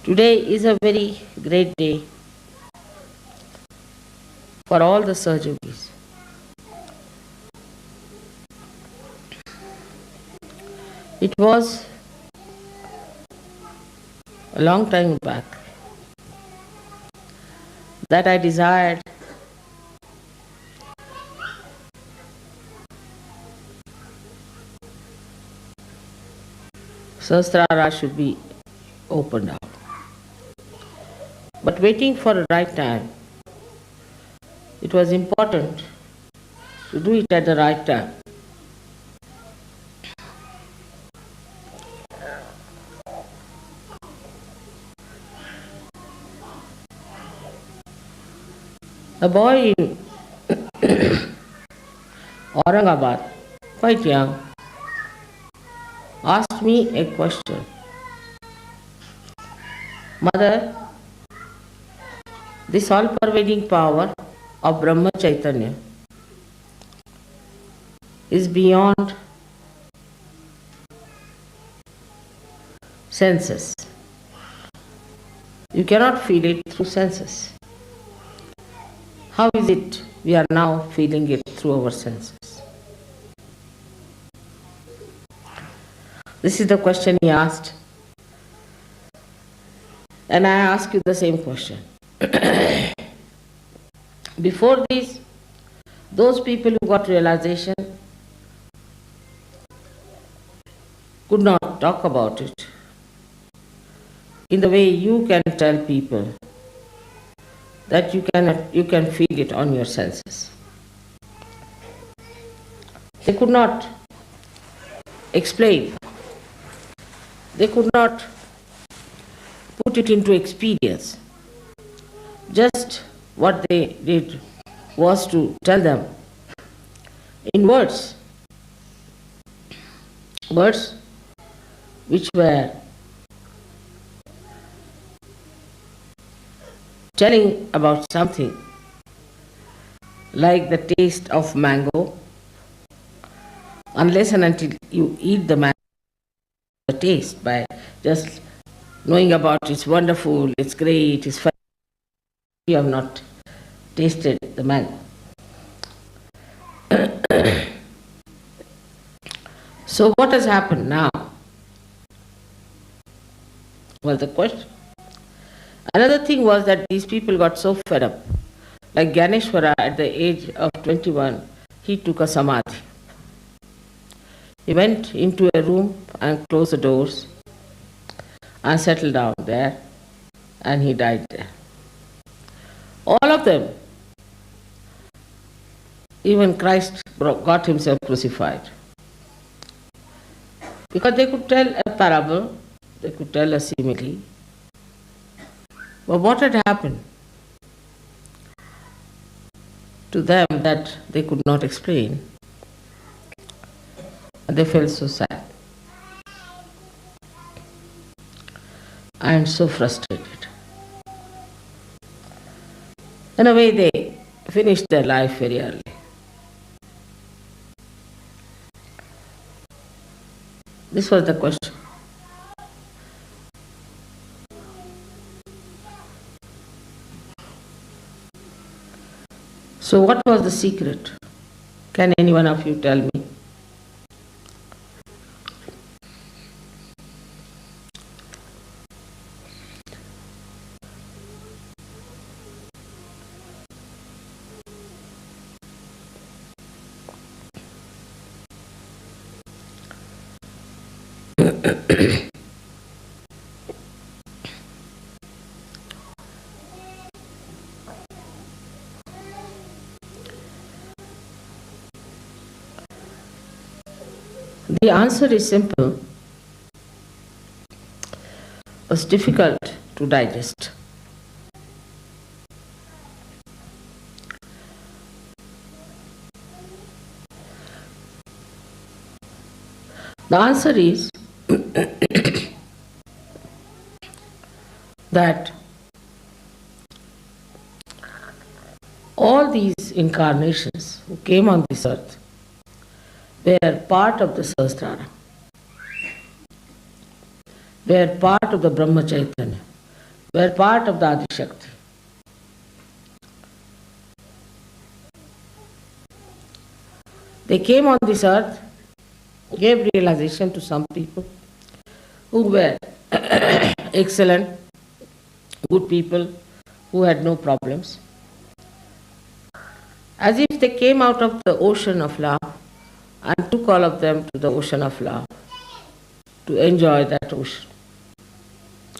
Today is a very great day for all the Sahajayogis. It was a long time back that I desired Sahasrara should be opened out. But waiting for the right time, it was important to do it at the right time. A boy in Aurangabad, quite young, asked me a question. Mother, this all-pervading power of Brahma Chaitanya is beyond senses. You cannot feel it through senses. How is it we are now feeling it through our senses? This is the question he asked. And I ask you the same question. Before this, those people who got realization could not talk about it in the way you can tell people that you can feel it on your senses. They could not explain. They could not put it into experience. Just what they did was to tell them in words which were telling about something like the taste of mango. Unless and until you eat the mango, the taste by just knowing about it's wonderful, it's great, it's fun, you have not tasted the mango. So what has happened now? Was the question. Another thing was that these people got so fed up. Like Ganeshwara, at the age of 21, he took a samadhi. He went into a room and closed the doors and settled down there, and he died there. All of them, even Christ got himself crucified. Because they could tell a parable, they could tell a simile. But what had happened to them that they could not explain? And they felt so sad and so frustrated. In a way, they finished their life very early. This was the question. So what was the secret? Can any one of you tell me? The answer is simple. It's difficult to digest. The answer is that all these incarnations who came on this earth were part of the Sahasrara. were part of the Brahma Chaitanya, were part of the Adi Shakti. They came on this earth, gave realization to some people who were excellent, good people, who had no problems. As if they came out of the ocean of love and took all of them to the ocean of love to enjoy that ocean.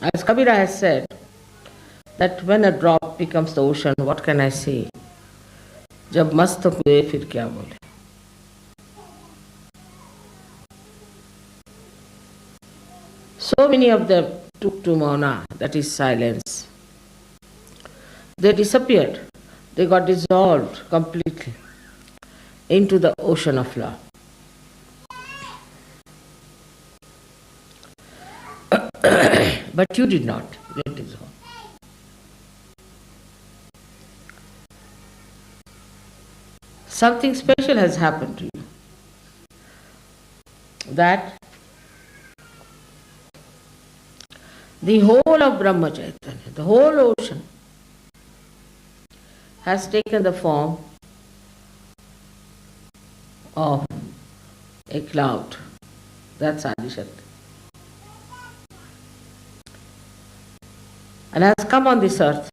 As Kabira has said, that when a drop becomes the ocean, what can I say? Jab mast hue fir kya bole. So many of them took to mauna, that is silence. They disappeared. They got dissolved completely into the ocean of love. But you did not get dissolved. Something special has happened to you. That the whole of Brahma Chaitanya, the whole ocean, has taken the form of a cloud. That's Adi Shakti. And has come on this earth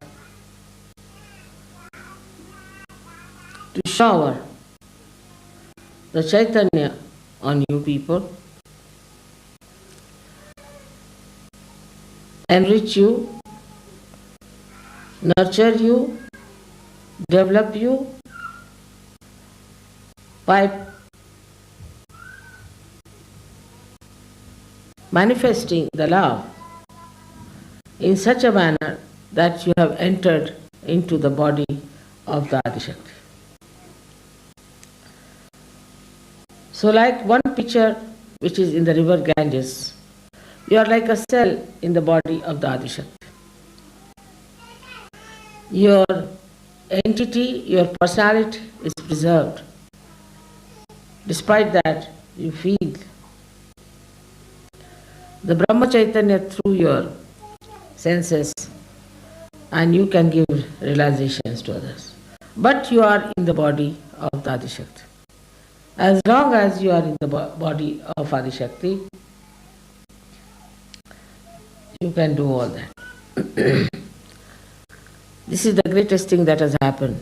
to shower the Chaitanya on you people, enrich you, nurture you, develop you by manifesting the love in such a manner that you have entered into the body of the Adi Shakti. So like one picture which is in the river Ganges, you are like a cell in the body of the Adi Shakti. Your entity, your personality is preserved. Despite that, you feel the Brahma Chaitanya through your senses and you can give realizations to others. But you are in the body of the Adi Shakti. As long as you are in the body of Adi Shakti, you can do all that. This is the greatest thing that has happened.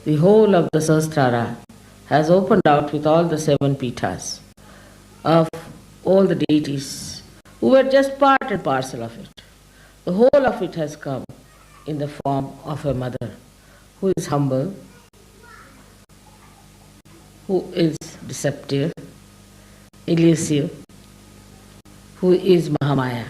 The whole of the Sahasrara has opened out with all the 7 pithas of all the deities who were just part and parcel of it. The whole of it has come in the form of a mother who is humble, who is deceptive, elusive, who is Mahamaya.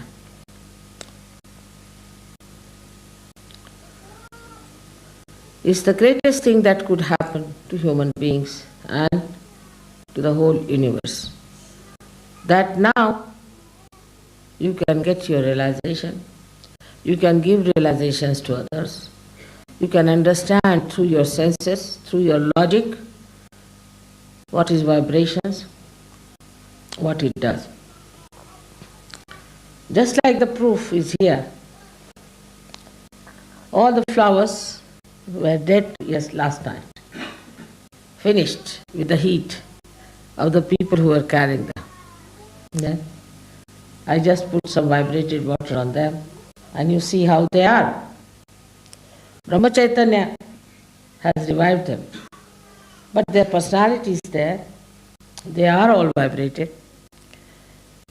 It's the greatest thing that could happen to human beings and to the whole universe. That now you can get your realization, you can give realizations to others, you can understand through your senses, through your logic, what is vibrations, what it does. Just like the proof is here. All the flowers were dead, yes, last night. Finished with the heat of the people who were carrying them. Yeah? I just put some vibrated water on them and you see how they are. Brahma Chaitanya has revived them. But their personality is there. They are all vibrated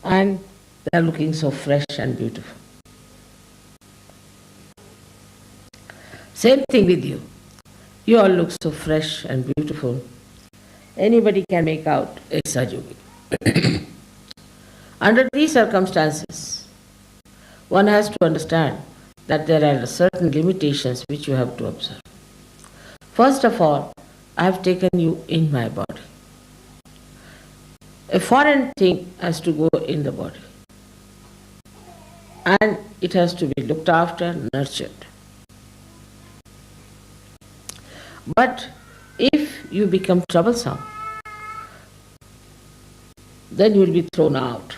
and they are looking so fresh and beautiful. Same thing with you. You all look so fresh and beautiful. Anybody can make out a Sahajayogi. Under these circumstances, one has to understand that there are certain limitations which you have to observe. First of all, I have taken you in my body. A foreign thing has to go in the body. And it has to be looked after, nurtured. But if you become troublesome, then you will be thrown out.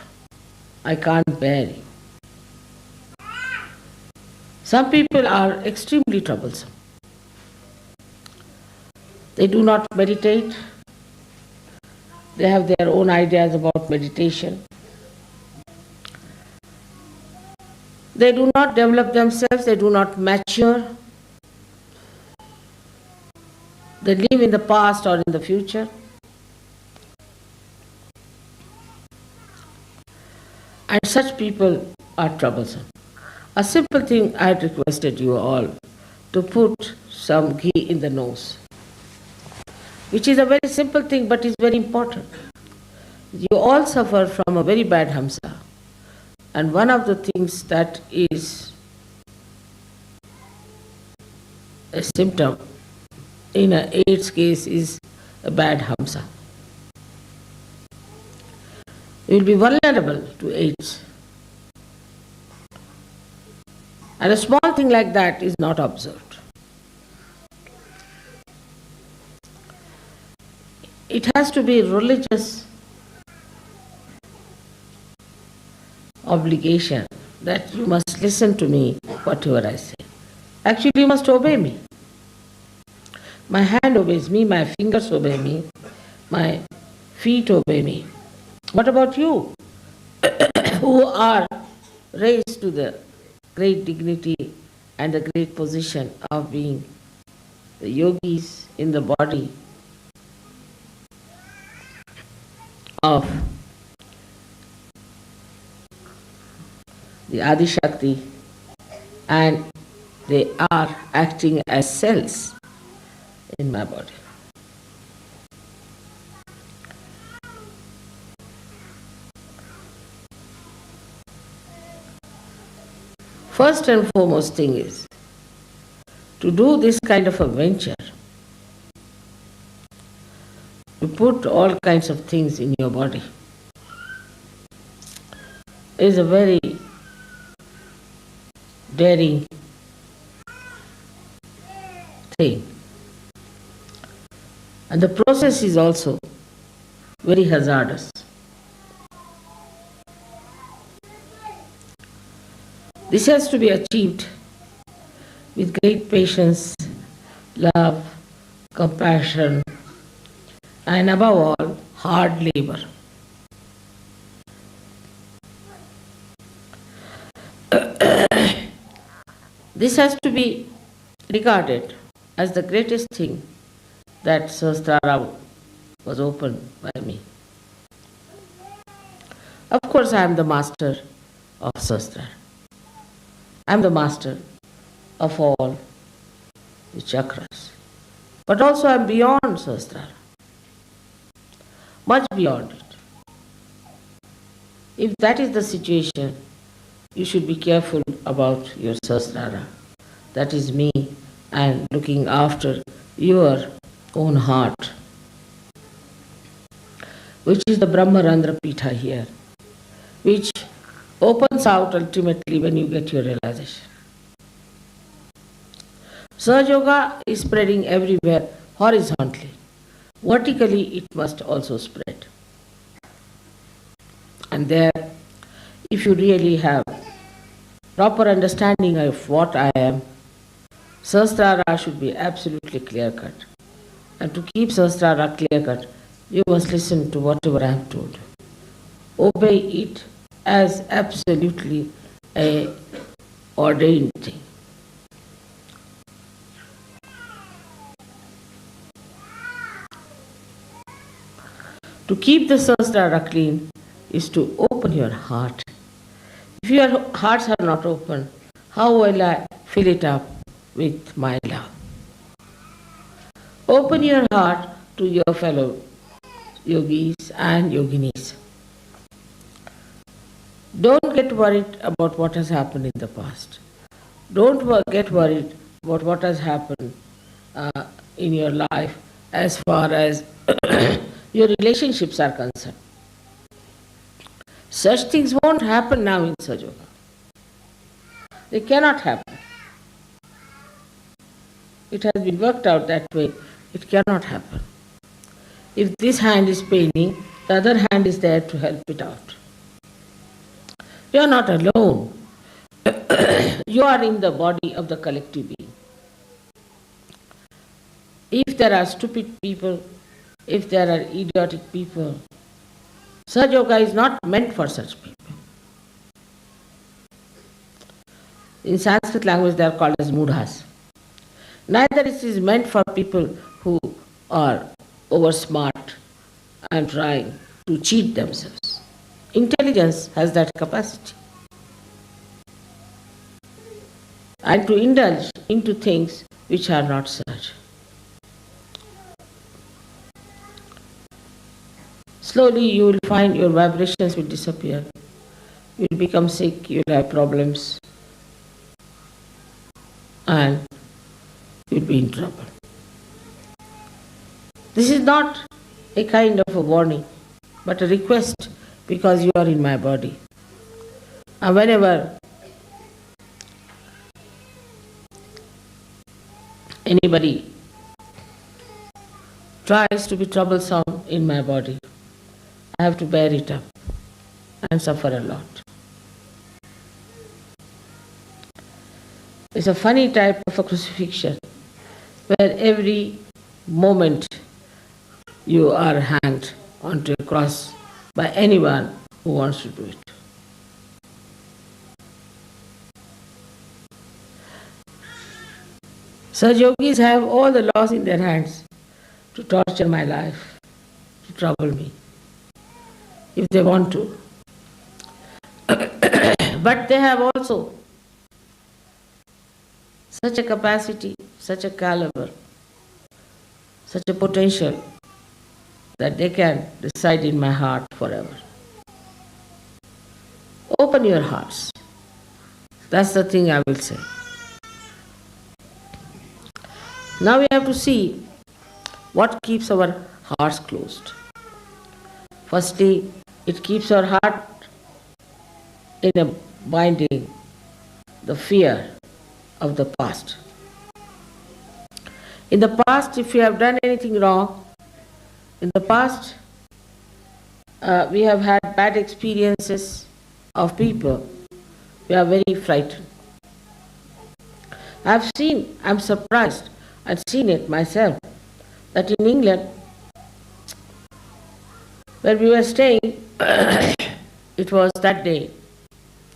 I can't bear you. Some people are extremely troublesome. They do not meditate. They have their own ideas about meditation. They do not develop themselves, they do not mature. They live in the past or in the future. And such people are troublesome. A simple thing I had requested you all to put some ghee in the nose, which is a very simple thing but is very important. You all suffer from a very bad hamsa, and one of the things that is a symptom in an AIDS case is a bad hamsa. You will be vulnerable to AIDS. And a small thing like that is not observed. It has to be religious obligation that you must listen to me, whatever I say. Actually, you must obey me. My hand obeys me, my fingers obey me, my feet obey me. What about you, who are raised to the great dignity and the great position of being the yogis in the body of the Adi Shakti, and they are acting as cells in my body. First and foremost thing is to do this kind of a venture, to put all kinds of things in your body, is a very daring thing. And the process is also very hazardous. This has to be achieved with great patience, love, compassion, and above all, hard labor. This has to be regarded as the greatest thing that Sahasrara was opened by me. Of course, I am the master of Sahasrara. I am the master of all the chakras. But also I am beyond Sahasrara, much beyond it. If that is the situation, you should be careful about your Sahasrara. That is me, and looking after your own heart, which is the Brahmarandra Pitha here, which opens out ultimately when you get your realization. Sahaja Yoga is spreading everywhere horizontally. Vertically it must also spread. And there, if you really have proper understanding of what I am, Sahasrara should be absolutely clear-cut. And to keep Sahasrara clear-cut, you must listen to whatever I have told you. Obey it as absolutely a ordained thing. To keep the Sahasrara clean is to open your heart. If your hearts are not open, how will I fill it up with my love? Open your heart to your fellow yogis and yoginis. Don't get worried about what has happened in the past. Don't get worried about what has happened in your life as far as your relationships are concerned. Such things won't happen now in Sahaja Yoga. They cannot happen. It has been worked out that way. It cannot happen. If this hand is paining, the other hand is there to help it out. You are not alone. you are in the body of the collective being. If there are stupid people, if there are idiotic people, Sahaja Yoga is not meant for such people. In Sanskrit language they are called as mudhas. Neither it is meant for people who are over smart and trying to cheat themselves. Intelligence has that capacity. And to indulge into things which are not such. Slowly you will find your vibrations will disappear. You will become sick, you will have problems, and you will be in trouble. This is not a kind of a warning, but a request, because you are in my body. And whenever anybody tries to be troublesome in my body, I have to bear it up and suffer a lot. It's a funny type of a crucifixion where every moment you are hanged onto a cross by anyone who wants to do it. Such yogis have all the laws in their hands to torture my life, to trouble me, if they want to. But they have also such a capacity, such a caliber, such a potential that they can reside in my heart forever. Open your hearts. That's the thing I will say. Now we have to see what keeps our hearts closed. Firstly, it keeps our heart in a binding, the fear of the past. In the past, if we have done anything wrong, in the past we have had bad experiences of people, we are very frightened. I'm surprised, I've seen it myself, that in England, where we were staying, it was that day,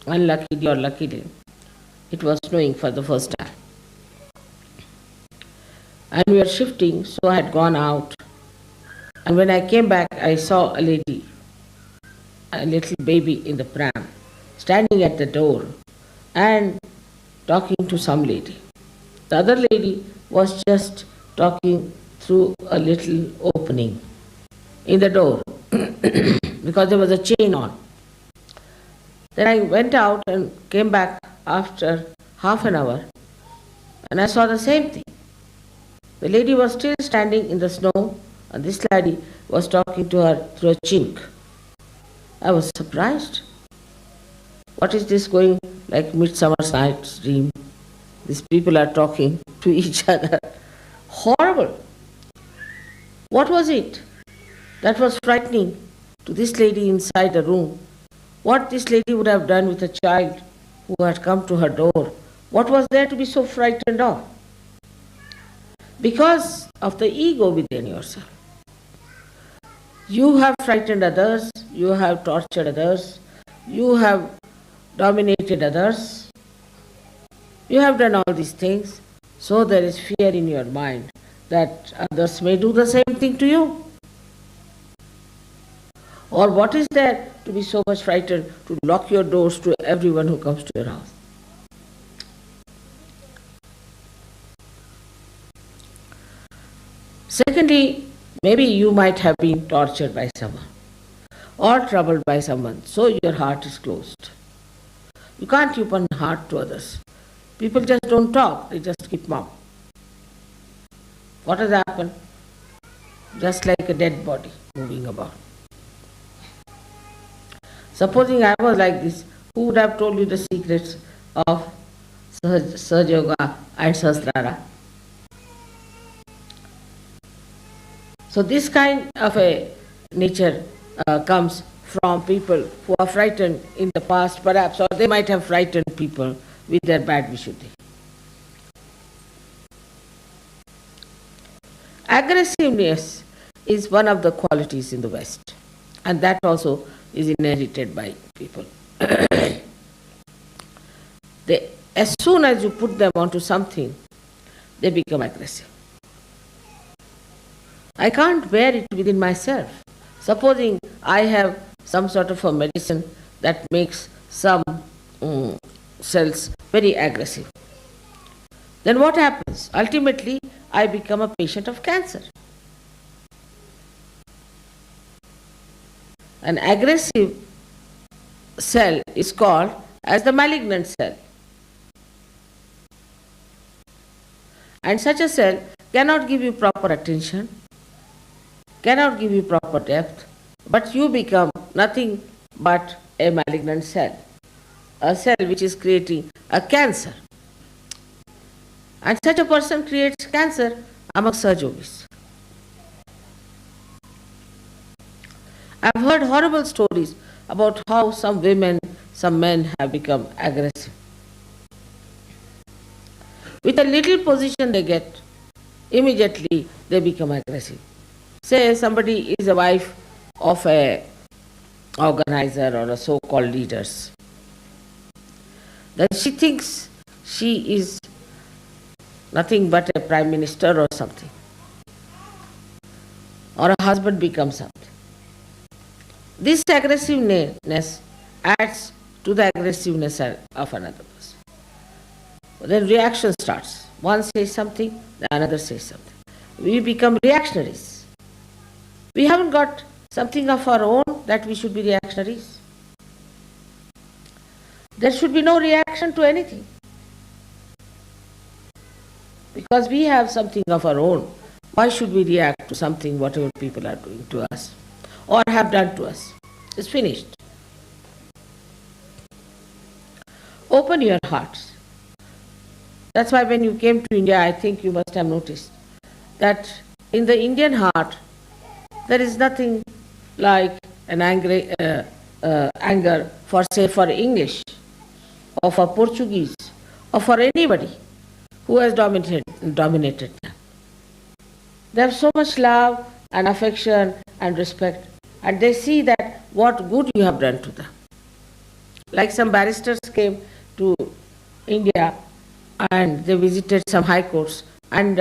unluckily or luckily, it was snowing for the first time. And we were shifting, so I had gone out. And when I came back, I saw a lady, a little baby in the pram, standing at the door and talking to some lady. The other lady was just talking through a little opening in the door because there was a chain on. Then I went out and came back after half an hour and I saw the same thing. The lady was still standing in the snow and this lady was talking to her through a chink. I was surprised. What is this going like Midsummer's Night's Dream? These people are talking to each other. Horrible. What was it that was frightening to this lady inside the room? What this lady would have done with a child who had come to her door? What was there to be so frightened of? Because of the ego within yourself. You have frightened others, you have tortured others, you have dominated others, you have done all these things, so there is fear in your mind that others may do the same thing to you. Or what is there to be so much frightened to lock your doors to everyone who comes to your house? Secondly, maybe you might have been tortured by someone or troubled by someone, so your heart is closed. You can't open heart to others. People just don't talk, they just keep mum. What has happened? Just like a dead body moving about. Supposing I was like this, who would have told you the secrets of Sahajayoga and Sahasrara? So this kind of a nature comes from people who are frightened in the past perhaps, or they might have frightened people with their bad Vishuddhi. Aggressiveness is one of the qualities in the West, and that also is inherited by people. As soon as you put them onto something, they become aggressive. I can't bear it within myself. Supposing I have some sort of a medicine that makes some cells very aggressive, then what happens? Ultimately, I become a patient of cancer. An aggressive cell is called as the malignant cell. And such a cell cannot give you proper attention, cannot give you proper depth, but you become nothing but a malignant cell, a cell which is creating a cancer. And such a person creates cancer among Sahajogis. I've heard horrible stories about how some women, some men have become aggressive. With a little position they get, immediately they become aggressive. Say somebody is a wife of a organizer or a so-called leaders. Then she thinks she is nothing but a prime minister or something. Or a husband becomes something. This aggressiveness adds to the aggressiveness of another person. Then reaction starts. One says something, the another says something. We become reactionaries. We haven't got something of our own that we should be reactionaries. There should be no reaction to anything. Because we have something of our own, why should we react to something, whatever people are doing to us or have done to us? It's finished. Open your hearts. That's why when you came to India, I think you must have noticed that in the Indian heart, there is nothing like an anger for, say, for English or for Portuguese or for anybody who has dominated them. They have so much love and affection and respect, and they see that what good you have done to them. Like some barristers came to India and they visited some high courts, and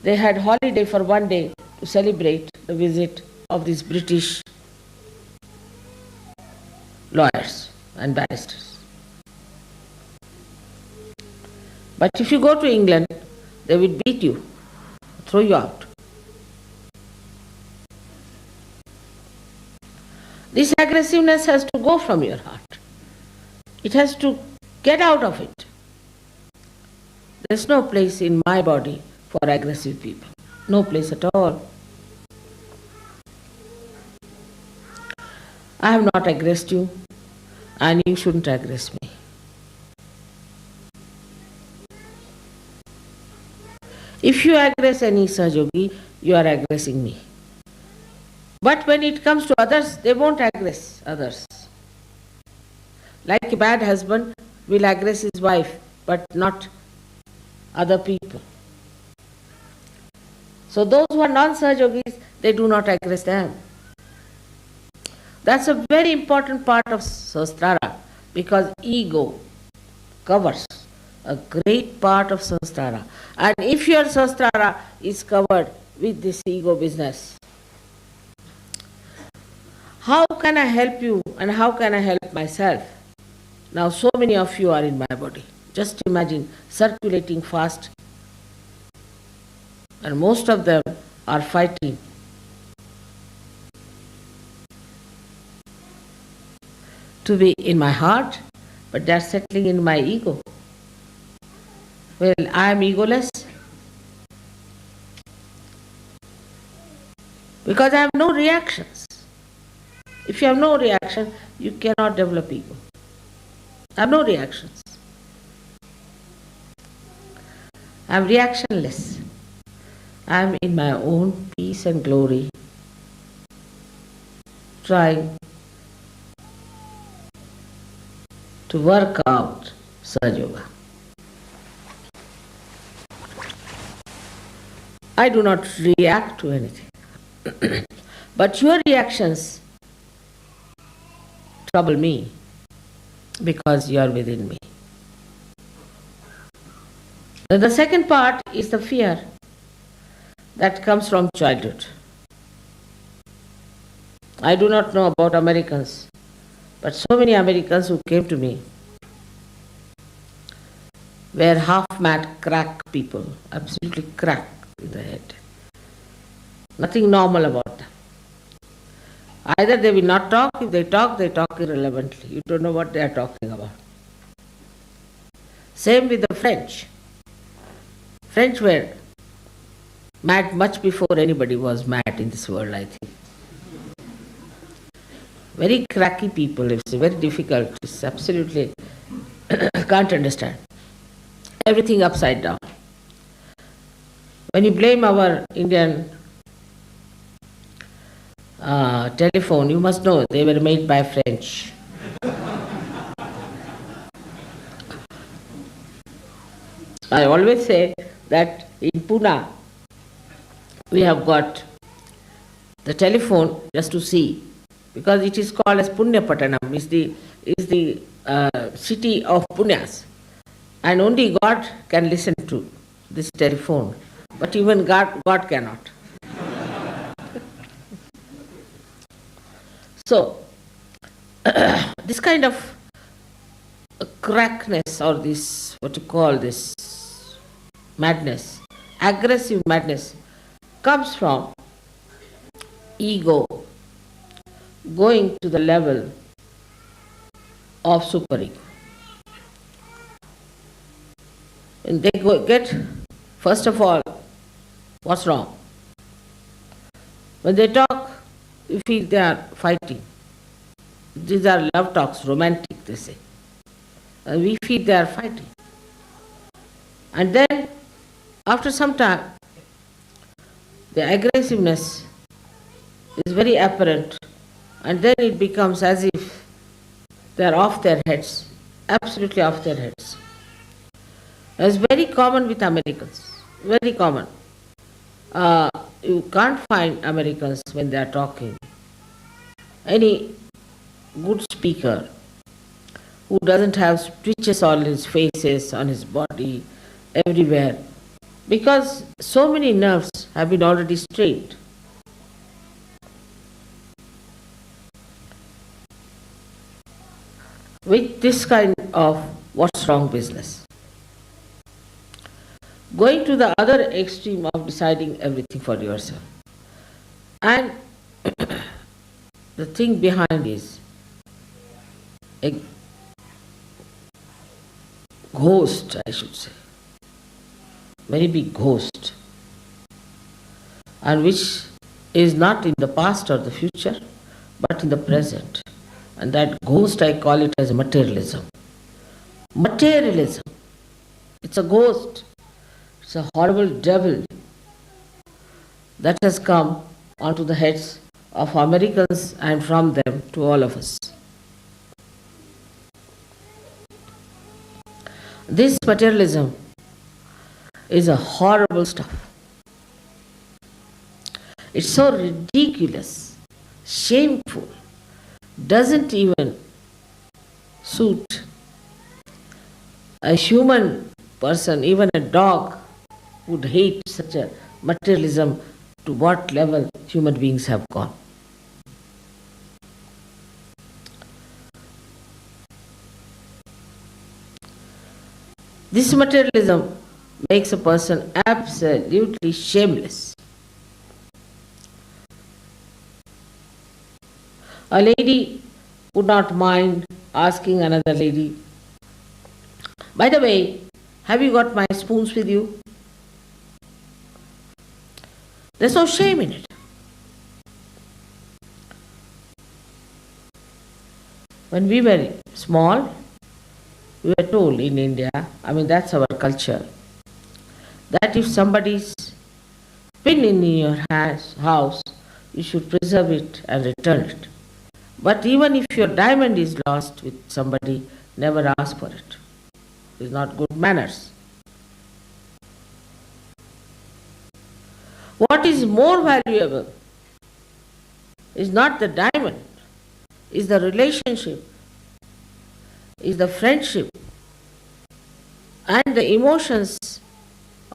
they had holiday for one day to celebrate the visit of these British lawyers and barristers. But if you go to England, they will beat you, throw you out. This aggressiveness has to go from your heart. It has to get out of it. There's no place in my body for aggressive people. No place at all. I have not aggressed you, and you shouldn't aggress me. If you aggress any Sahajogi, you are aggressing me. But when it comes to others, they won't aggress others. Like a bad husband will aggress his wife, but not other people. So those who are non-Sahajogis, they do not aggress them. That's a very important part of Sahasrara, because ego covers a great part of Sahasrara. And if your Sahasrara is covered with this ego business, how can I help you and how can I help myself? Now so many of you are in my body. Just imagine, circulating fast, and most of them are fighting. To be in my heart, but they are settling in my ego. Well, I am egoless because I have no reactions. If you have no reaction, you cannot develop ego. I have no reactions. I am reactionless. I am in my own peace and glory, trying to work out Sahaja Yoga. I do not react to anything. But your reactions trouble me because you are within me. The second part is the fear that comes from childhood. I do not know about Americans, but so many Americans who came to me were half-mad crack people, absolutely crack in the head. Nothing normal about them. Either they will not talk, if they talk irrelevantly. You don't know what they are talking about. Same with the French. French were mad much before anybody was mad in this world, I think. Very cracky people, it's very difficult, it's absolutely can't understand. Everything upside down. When you blame our Indian telephone, you must know they were made by French. I always say that in Pune we have got the telephone just to see, because it is called as Punyapatanam, is the city of Punyas, and only God can listen to this telephone, but even God cannot. So, this kind of crackness, or this, what you call this, madness, aggressive madness, comes from ego going to the level of superego. And they get, first of all, what's wrong? When they talk, you feel they are fighting. These are love talks, romantic, they say. And we feel they are fighting. And then, after some time, the aggressiveness is very apparent, and then it becomes as if they are off their heads, absolutely off their heads. It's very common with Americans, very common. You can't find Americans when they are talking any good speaker who doesn't have stitches on his faces, on his body, everywhere, because so many nerves have been already strained. With this kind of what's wrong business. Going to the other extreme of deciding everything for yourself. And the thing behind is a ghost, I should say. Very big ghost. And which is not in the past or the future, but in the present. And that ghost, I call it as materialism. Materialism. It's a ghost. It's a horrible devil that has come onto the heads of Americans and from them to all of us. This materialism is a horrible stuff. It's so ridiculous, shameful, doesn't even suit a human person. Even a dog would hate such a materialism, to what level human beings have gone. This materialism makes a person absolutely shameless. A lady would not mind asking another lady, by the way, have you got my spoons with you? There's no shame in it. When we were small, we were told in India, that's our culture, that if somebody's pin in your house, you should preserve it and return it. But even if your diamond is lost with somebody, never ask for it. is not good manners. What is more valuable is not the diamond, is the relationship, is the friendship and the emotions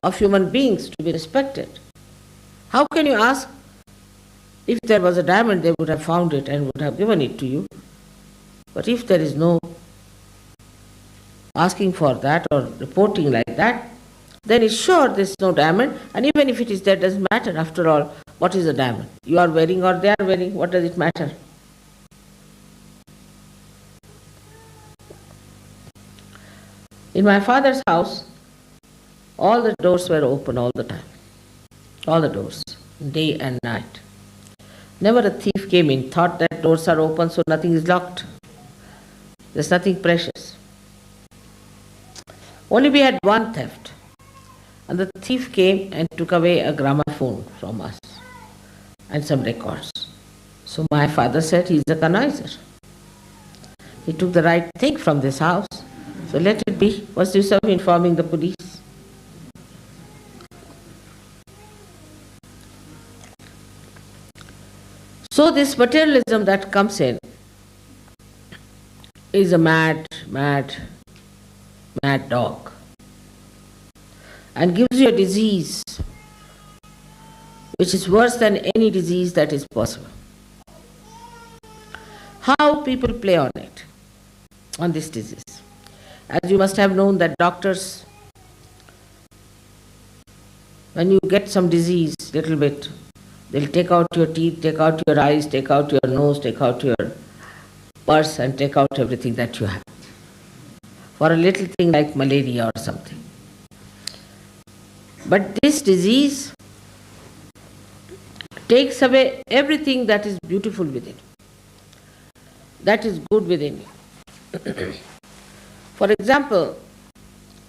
of human beings to be respected. How can you ask, if there was a diamond they would have found it and would have given it to you. But if there is no asking for that or reporting like that, then it's sure there's no diamond, and even if it is there, it doesn't matter. After all, what is a diamond? You are wearing or they are wearing, what does it matter? In my father's house, all the doors were open all the time. All the doors, day and night. Never a thief came in, thought that doors are open so nothing is locked. There's nothing precious. Only we had one theft. And the thief came and took away a gramophone from us and some records. So my father said, he's a connoisseur. He took the right thing from this house. So let it be. What's the use of informing the police? So this materialism that comes in is a mad dog, and gives you a disease which is worse than any disease that is possible. How people play on it, on this disease. As you must have known that doctors, when you get some disease, little bit, they'll take out your teeth, take out your eyes, take out your nose, take out your purse and take out everything that you have. For a little thing like malaria or something. But this disease takes away everything that is beautiful within, that is good within you. For example,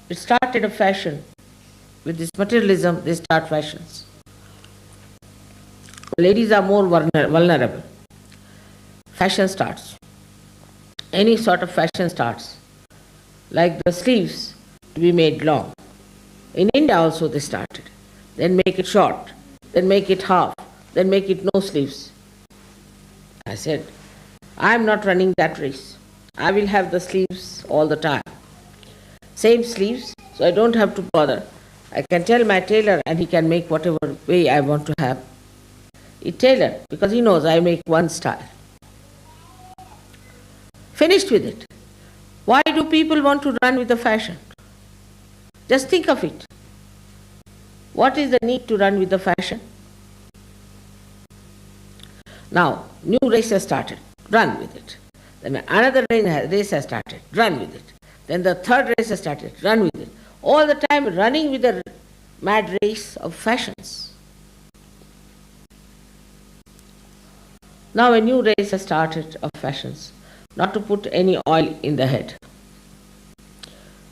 it started a fashion. With this materialism, they start fashions. Ladies are more vulnerable. Fashion starts. Any sort of fashion starts. Like the sleeves to be made long. In India also they started. Then make it short, then make it half, then make it no sleeves. I said, I am not running that race. I will have the sleeves all the time. Same sleeves, so I don't have to bother. I can tell my tailor and he can make whatever way I want to have it tailored, because he knows I make one style. Finished with it. Why do people want to run with the fashion? Just think of it. What is the need to run with the fashion? Now, new race has started. Run with it. Then another race has started. Run with it. Then the third race has started. Run with it. All the time running with the mad race of fashions. Now a new race has started of fashions. Not to put any oil in the head.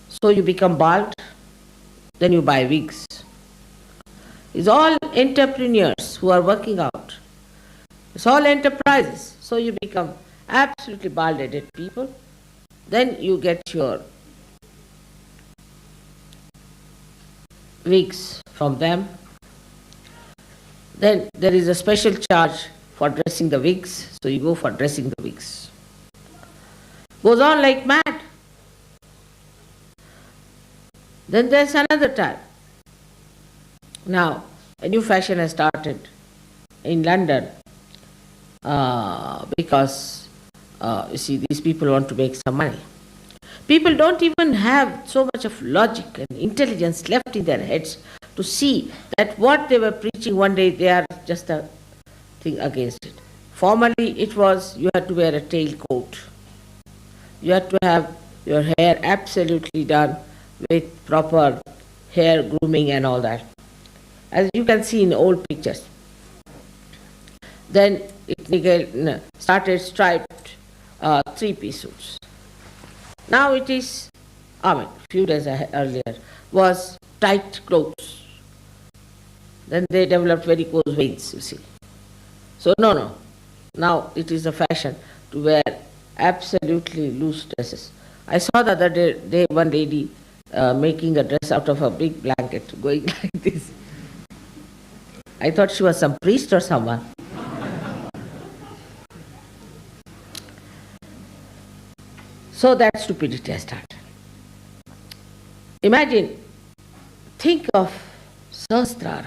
So you become bald, then you buy wigs. It's all entrepreneurs who are working out. It's all enterprises. So you become absolutely bald-headed people. Then you get your wigs from them. Then there is a special charge for dressing the wigs, so you go for dressing the wigs. Goes on like mad. Then there's another time. Now, a new fashion has started in London because, you see, these people want to make some money. People don't even have so much of logic and intelligence left in their heads to see that what they were preaching one day, they are just a thing against it. Formerly, it was you had to wear a tailcoat. You had to have your hair absolutely done with proper hair grooming and all that, as you can see in old pictures. Then it started striped three-piece suits. Now it is, a few days earlier, was tight clothes. Then they developed varicose veins, you see. So no. Now it is a fashion to wear absolutely loose dresses. I saw the other day one lady making a dress out of a big blanket, going like this. I thought she was some priest or someone. So that stupidity I started. Imagine, think of Sahasrara.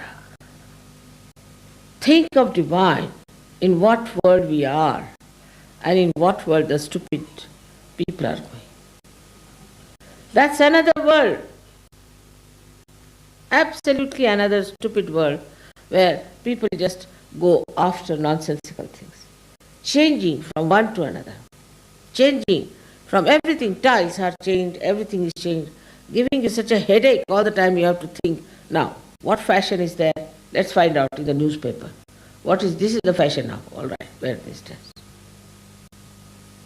Think of divine, in what world we are and in what world the stupid people are going. That's another world. Absolutely another stupid world where people just go after nonsensical things. Changing from one to another. Changing from everything. Tiles are changed, everything is changed. Giving you such a headache all the time you have to think, now, what fashion is there? Let's find out in the newspaper. This is the fashion now. All right, wear this dress.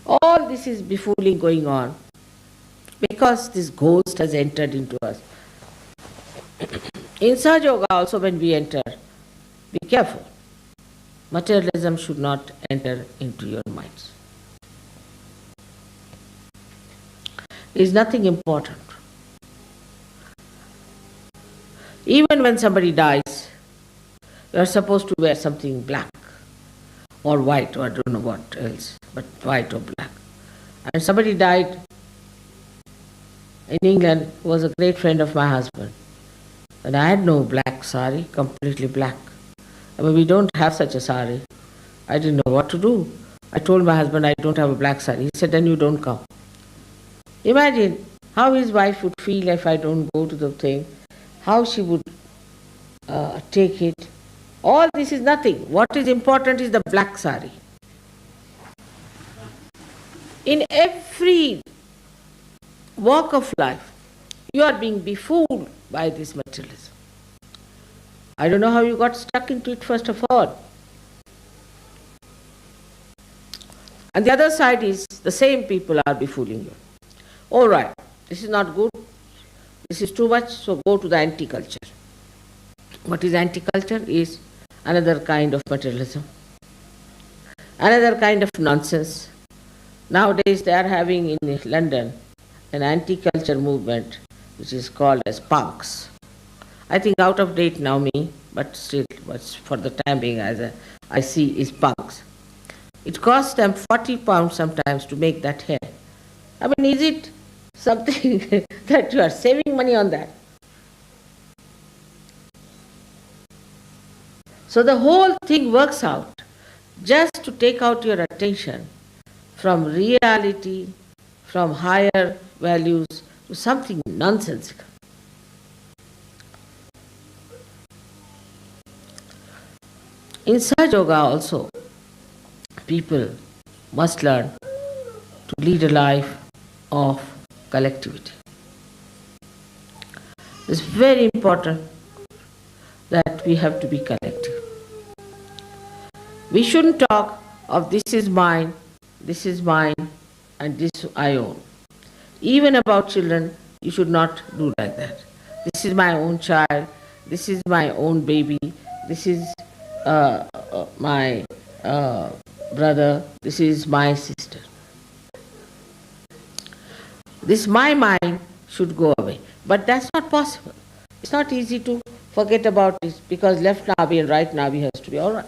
All this is befooling going on because this ghost has entered into us. In Sahaja Yoga also when we enter, be careful. Materialism should not enter into your minds. It is nothing important. Even when somebody dies, you are supposed to wear something black or white, or I don't know what else, but white or black. And somebody died in England who was a great friend of my husband. And I had no black sari, completely black. I mean, we don't have such a sari. I didn't know what to do. I told my husband I don't have a black sari. He said, then you don't come. Imagine how his wife would feel if I don't go to the thing, how she would take it. All this is nothing. What is important is the black sari. In every walk of life, you are being befooled by this materialism. I don't know how you got stuck into it first of all. And the other side is the same people are befooling you. All right, this is not good, this is too much, so go to the anti-culture. What is anti-culture? Is another kind of materialism, another kind of nonsense. Nowadays they are having in London an anti-culture movement which is called as punks. I think out of date now me, but still for the time being I see is punks. It costs them £40 sometimes to make that hair. I mean, is it something that you are saving money on that? So the whole thing works out just to take out your attention from reality, from higher values to something nonsensical. In Sahaja Yoga also, people must learn to lead a life of collectivity. It's very important that we have to be collective. We shouldn't talk of this is mine, and this I own. Even about children, you should not do like that. This is my own child, this is my own baby, this is my brother, this is my sister. This my mind should go away. But that's not possible. It's not easy to forget about this because left navi and right navi has to be all right.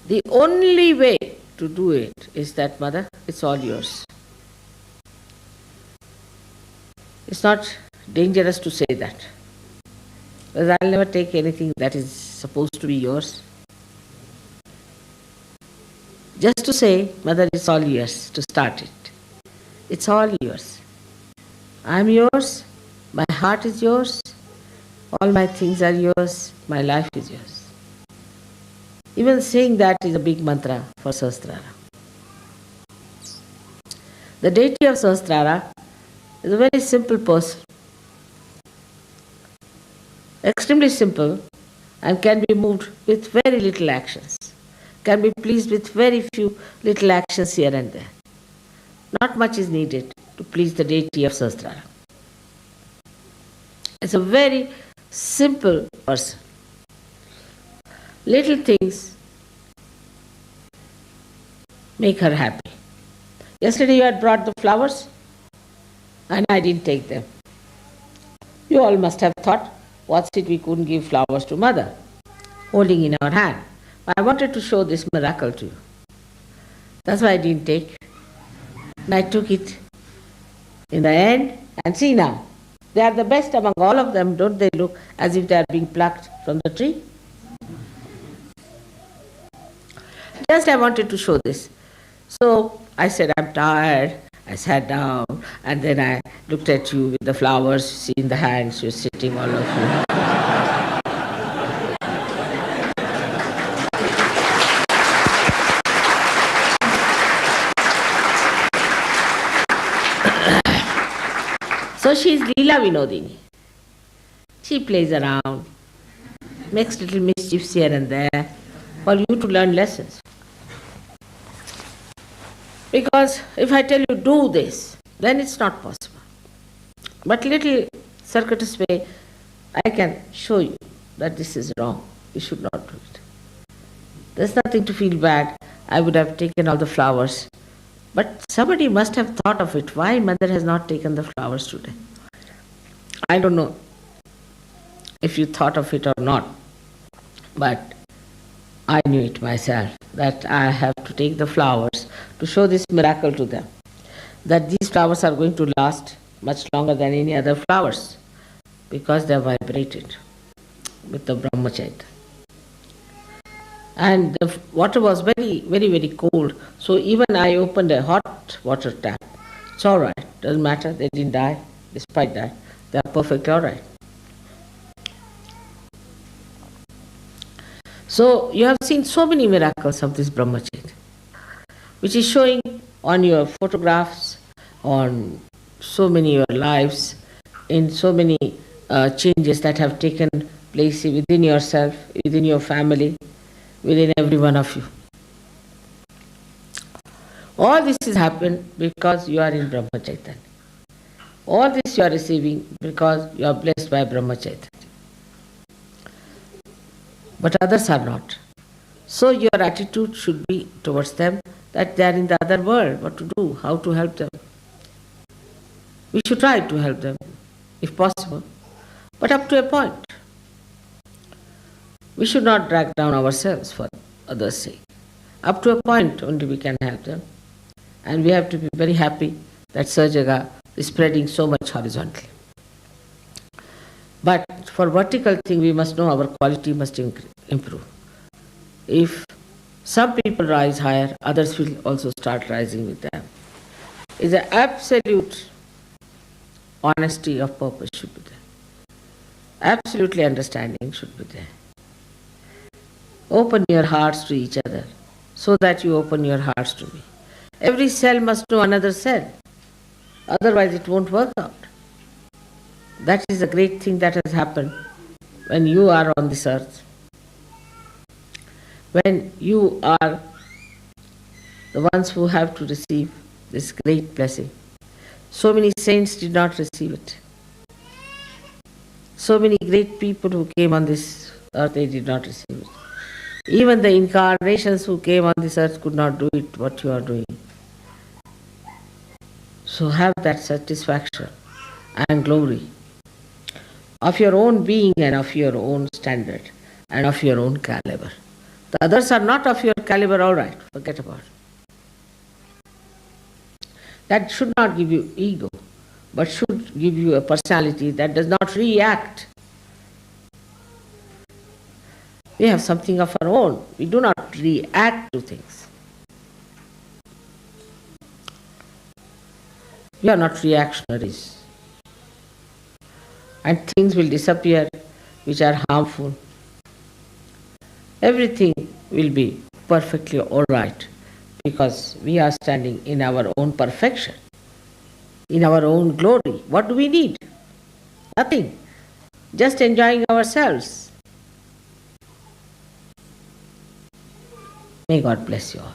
The only way to do it is that, Mother, it's all yours. It's not dangerous to say that. Because I'll never take anything that is supposed to be yours. Just to say, Mother, it's all yours, to start it. It's all yours. I'm yours, my heart is yours, all my things are yours, my life is yours. Even saying that is a big mantra for Sahasrara. The deity of Sahasrara is a very simple person. Extremely simple and can be moved with very little actions. Can be pleased with very few little actions here and there. Not much is needed to please the deity of Sahasrara. It's a very simple person. Little things make her happy. Yesterday you had brought the flowers. and I didn't take them. You all must have thought, what's it we couldn't give flowers to Mother, holding in our hand. But I wanted to show this miracle to you. That's why I didn't take. And I took it in the end, and see now, they are the best among all of them. Don't they look as if they are being plucked from the tree? Just I wanted to show this. So I said, I'm tired. I sat down, and then I looked at you with the flowers, see in the hands, you're sitting, all of you. So she is Leela Vinodini. She plays around, makes little mischiefs here and there for you to learn lessons. Because if I tell you do this, then it's not possible. But little circuitous way, I can show you that this is wrong. You should not do it. There's nothing to feel bad. I would have taken all the flowers. But somebody must have thought of it. Why Mother has not taken the flowers today? I don't know if you thought of it or not. But I knew it myself, that I have to take the flowers to show this miracle to them, that these flowers are going to last much longer than any other flowers, because they are vibrated with the Brahmacharya. And the water was very, very, very cold, so even I opened a hot water tap. It's all right, doesn't matter, they didn't die. Despite that, they are perfectly all right. So you have seen so many miracles of this Brahmacharya, which is showing on your photographs, on so many of your lives, in so many changes that have taken place within yourself, within your family, within every one of you. All this has happened because you are in Brahmacharya. All this you are receiving because you are blessed by Brahmacharya. But others are not. So your attitude should be towards them that they are in the other world, what to do, how to help them. We should try to help them, if possible, but up to a point. We should not drag down ourselves for others' sake. Up to a point only we can help them. And we have to be very happy that Sahajayoga is spreading so much horizontally. But for vertical thing, we must know our quality must improve. If some people rise higher, others will also start rising with them. It's an absolute honesty of purpose should be there. Absolutely understanding should be there. Open your hearts to each other so that you open your hearts to me. Every cell must know another cell. Otherwise it won't work out. That is a great thing that has happened when you are on this earth. When you are the ones who have to receive this great blessing. So many saints did not receive it. So many great people who came on this earth, they did not receive it. Even the incarnations who came on this earth could not do it what you are doing. So have that satisfaction and glory of your own being and of your own standard and of your own caliber. The others are not of your caliber, all right, forget about it. That should not give you ego, but should give you a personality that does not react. We have something of our own. We do not react to things. We are not reactionaries. And things will disappear which are harmful. Everything will be perfectly all right because we are standing in our own perfection, in our own glory. What do we need? Nothing. Just enjoying ourselves. May God bless you all.